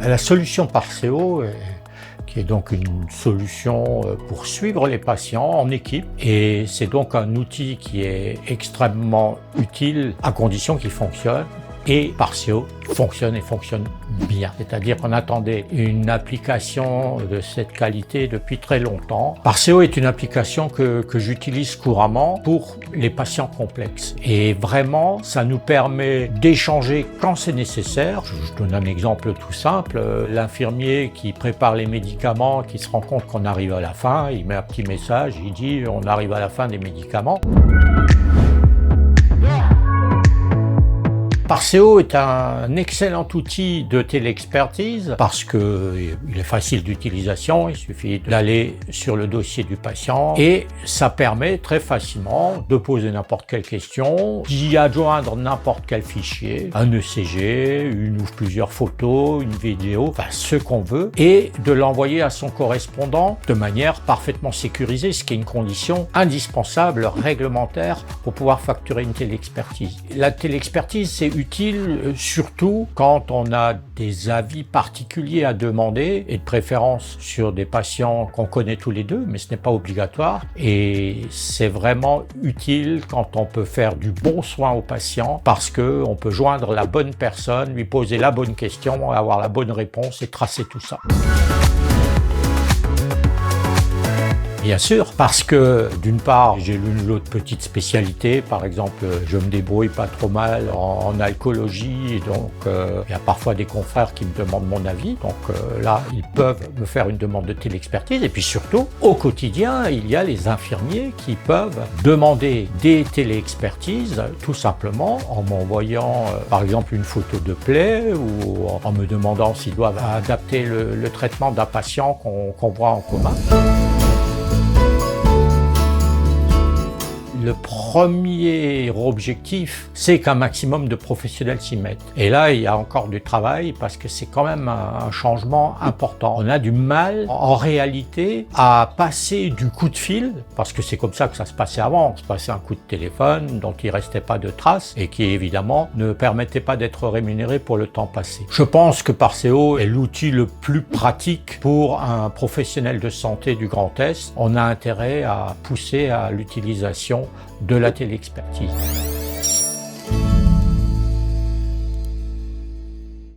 La solution Parceo, qui est donc une solution pour suivre les patients en équipe, et c'est donc un outil qui est extrêmement utile à condition qu'il fonctionne. Et Parceo fonctionne et fonctionne bien. C'est-à-dire qu'on attendait une application de cette qualité depuis très longtemps. Parceo est une application que j'utilise couramment pour les patients complexes. Et vraiment, ça nous permet d'échanger quand c'est nécessaire. Je donne un exemple tout simple. L'infirmier qui prépare les médicaments, qui se rend compte qu'on arrive à la fin, il met un petit message, il dit « on arrive à la fin des médicaments ». Parceo est un excellent outil de téléexpertise parce qu'il est facile d'utilisation, il suffit d'aller sur le dossier du patient et ça permet très facilement de poser n'importe quelle question, d'y adjoindre n'importe quel fichier, un ECG, une ou plusieurs photos, une vidéo, enfin ce qu'on veut, et de l'envoyer à son correspondant de manière parfaitement sécurisée, ce qui est une condition indispensable, réglementaire, pour pouvoir facturer une téléexpertise. La téléexpertise, c'est utile surtout quand on a des avis particuliers à demander et de préférence sur des patients qu'on connaît tous les deux, mais ce n'est pas obligatoire. Et c'est vraiment utile quand on peut faire du bon soin au patient parce qu'on peut joindre la bonne personne, lui poser la bonne question, avoir la bonne réponse et tracer tout ça. Bien sûr, parce que d'une part, j'ai l'une ou l'autre petite spécialité. Par exemple, je me débrouille pas trop mal en alcoolologie, donc il y a parfois des confrères qui me demandent mon avis. Donc là, ils peuvent me faire une demande de téléexpertise. Et puis surtout, au quotidien, il y a les infirmiers qui peuvent demander des téléexpertises tout simplement en m'envoyant par exemple une photo de plaie ou en me demandant s'ils doivent adapter le traitement d'un patient qu'on voit en coma. Le premier objectif, c'est qu'un maximum de professionnels s'y mettent. Et là, il y a encore du travail parce que c'est quand même un changement important. On a du mal, en réalité, à passer du coup de fil, parce que c'est comme ça que ça se passait avant. On se passait un coup de téléphone dont il ne restait pas de traces et qui, évidemment, ne permettait pas d'être rémunéré pour le temps passé. Je pense que Parceo est l'outil le plus pratique pour un professionnel de santé du Grand Est. On a intérêt à pousser à l'utilisation de la téléexpertise.